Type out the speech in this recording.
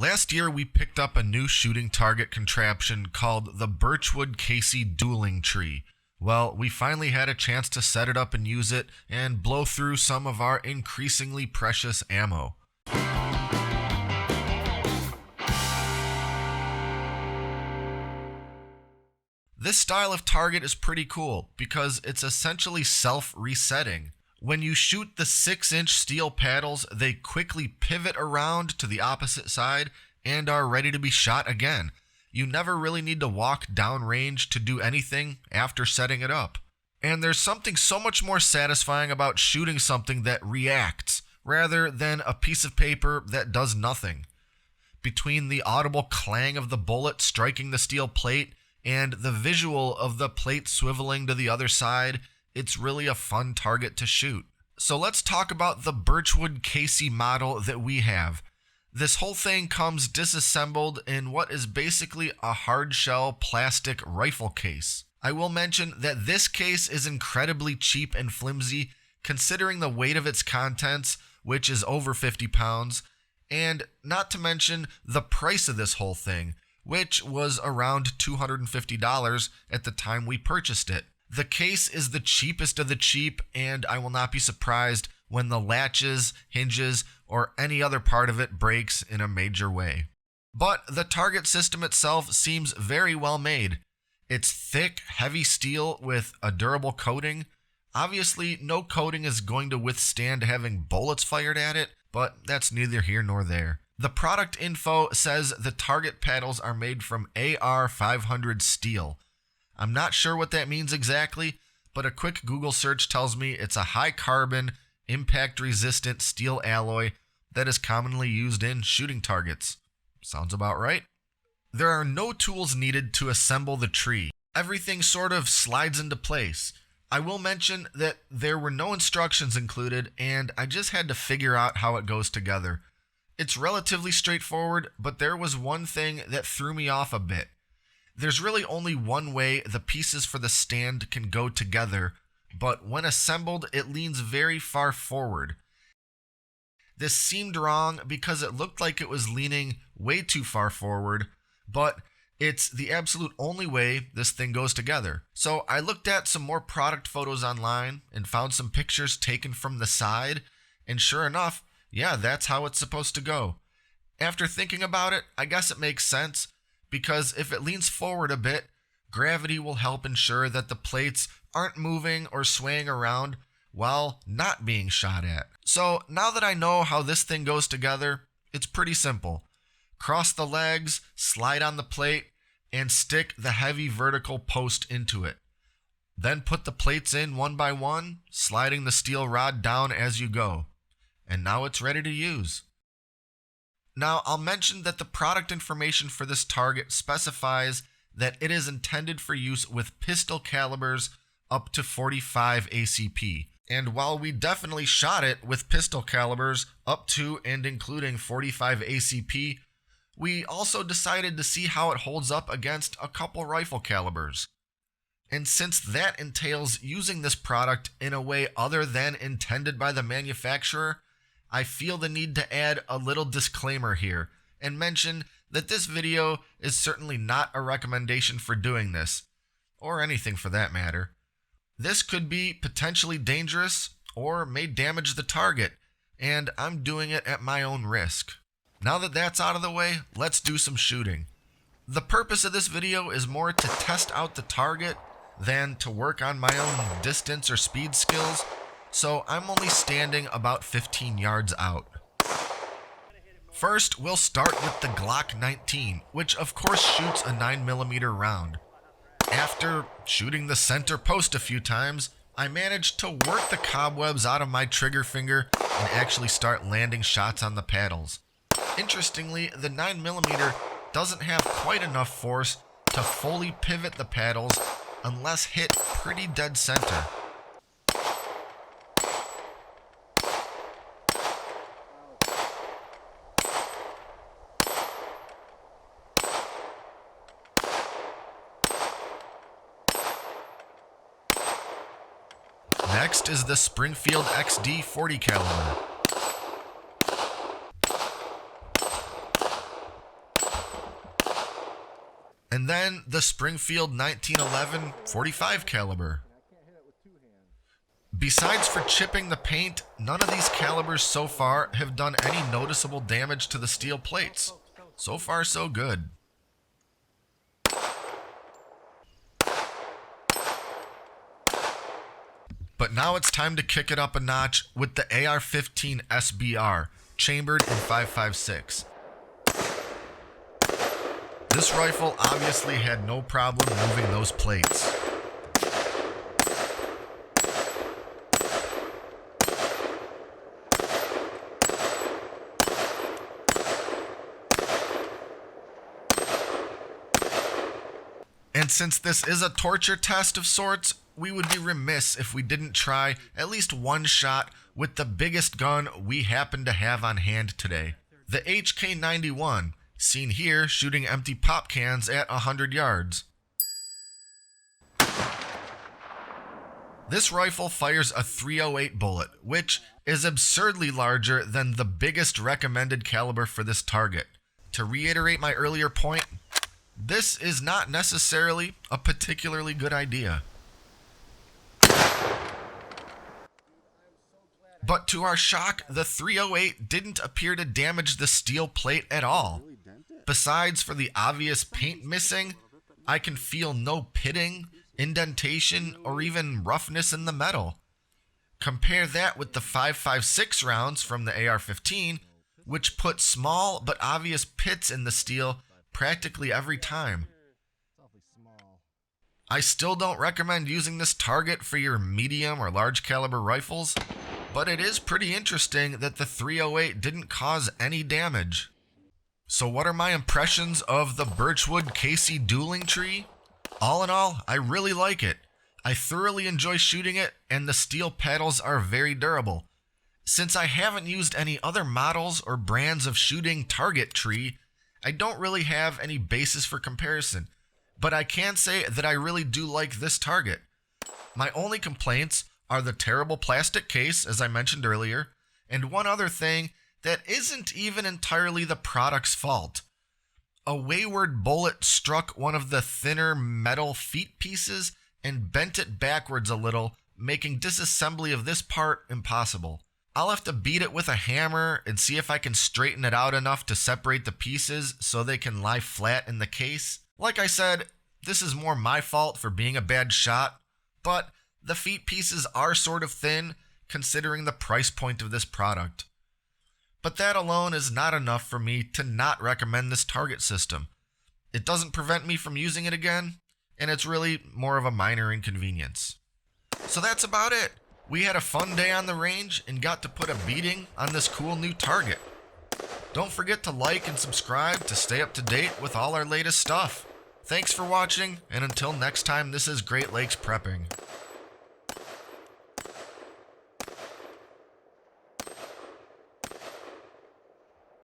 Last year we picked up a new shooting target contraption called the Birchwood Casey Dueling tree. Well, we finally had a chance to set it up and use it and blow through some of our increasingly precious ammo. This style of target is pretty cool because it's essentially self-resetting. When you shoot the 6-inch steel paddles, they quickly pivot around to the opposite side and are ready to be shot again. You never really need to walk downrange to do anything after setting it up. And there's something so much more satisfying about shooting something that reacts rather than a piece of paper that does nothing. Between the audible clang of the bullet striking the steel plate and the visual of the plate swiveling to the other side, it's really a fun target to shoot. So let's talk about the Birchwood Casey model that we have. This whole thing comes disassembled in what is basically a hard shell plastic rifle case. I will mention that this case is incredibly cheap and flimsy considering the weight of its contents, which is over 50 pounds, and not to mention the price of this whole thing, which was around $250 at the time we purchased it. The case is the cheapest of the cheap, and I will not be surprised when the latches, hinges, or any other part of it breaks in a major way. But the target system itself seems very well made. It's thick, heavy steel with a durable coating. Obviously, no coating is going to withstand having bullets fired at it, but that's neither here nor there. The product info says the target paddles are made from AR500 steel. I'm not sure what that means exactly, but a quick Google search tells me it's a high carbon, impact resistant steel alloy that is commonly used in shooting targets. Sounds about right. There are no tools needed to assemble the tree. Everything sort of slides into place. I will mention that there were no instructions included, and I just had to figure out how it goes together. It's relatively straightforward, but there was one thing that threw me off a bit. There's really only one way the pieces for the stand can go together, but when assembled, it leans very far forward. This seemed wrong because it looked like it was leaning way too far forward, but it's the absolute only way this thing goes together. So I looked at some more product photos online and found some pictures taken from the side, and sure enough, yeah, that's how it's supposed to go. After thinking about it, I guess it makes sense, because if it leans forward a bit, gravity will help ensure that the plates aren't moving or swaying around while not being shot at. So now that I know how this thing goes together, it's pretty simple. Cross the legs, slide on the plate, and stick the heavy vertical post into it. Then put the plates in one by one, sliding the steel rod down as you go. And now it's ready to use. Now, I'll mention that the product information for this target specifies that it is intended for use with pistol calibers up to 45 ACP. And while we definitely shot it with pistol calibers up to and including 45 ACP, we also decided to see how it holds up against a couple rifle calibers. And since that entails using this product in a way other than intended by the manufacturer, I feel the need to add a little disclaimer here and mention that this video is certainly not a recommendation for doing this, or anything for that matter. This could be potentially dangerous or may damage the target, and I'm doing it at my own risk. Now that that's out of the way, let's do some shooting. The purpose of this video is more to test out the target than to work on my own distance or speed skills, so I'm only standing about 15 yards out. First, we'll start with the Glock 19, which of course shoots a 9mm round. After shooting the center post a few times, I managed to work the cobwebs out of my trigger finger and actually start landing shots on the paddles. Interestingly, the 9mm doesn't have quite enough force to fully pivot the paddles unless hit pretty dead center. Next is the Springfield XD 40 caliber. And then the Springfield 1911 .45 caliber. Besides for chipping the paint, none of these calibers so far have done any noticeable damage to the steel plates. So far, so good. But now it's time to kick it up a notch with the AR-15 SBR, chambered in 5.56. This rifle obviously had no problem moving those plates. And since this is a torture test of sorts, we would be remiss if we didn't try at least one shot with the biggest gun we happen to have on hand today. The HK91, seen here shooting empty pop cans at 100 yards. This rifle fires a .308 bullet, which is absurdly larger than the biggest recommended caliber for this target. To reiterate my earlier point, this is not necessarily a particularly good idea. But to our shock, the .308 didn't appear to damage the steel plate at all. Besides for the obvious paint missing, I can feel no pitting, indentation, or even roughness in the metal. Compare that with the 5.56 rounds from the AR-15, which put small but obvious pits in the steel practically every time. I still don't recommend using this target for your medium or large caliber rifles, but it is pretty interesting that the .308 didn't cause any damage. So what are my impressions of the Birchwood Casey dueling tree? All in all, I really like it. I thoroughly enjoy shooting it, and the steel paddles are very durable. Since I haven't used any other models or brands of shooting target tree, I don't really have any basis for comparison, but I can say that I really do like this target. My only complaints are the terrible plastic case, as I mentioned earlier, and one other thing that isn't even entirely the product's fault. A wayward bullet struck one of the thinner metal feet pieces and bent it backwards a little, making disassembly of this part impossible. I'll have to beat it with a hammer and see if I can straighten it out enough to separate the pieces so they can lie flat in the case. Like I said, this is more my fault for being a bad shot, but the feet pieces are sort of thin considering the price point of this product. But that alone is not enough for me to not recommend this target system. It doesn't prevent me from using it again, and it's really more of a minor inconvenience. So that's about it. We had a fun day on the range and got to put a beating on this cool new target. Don't forget to like and subscribe to stay up to date with all our latest stuff. Thanks for watching, and until next time, this is Great Lakes Prepping.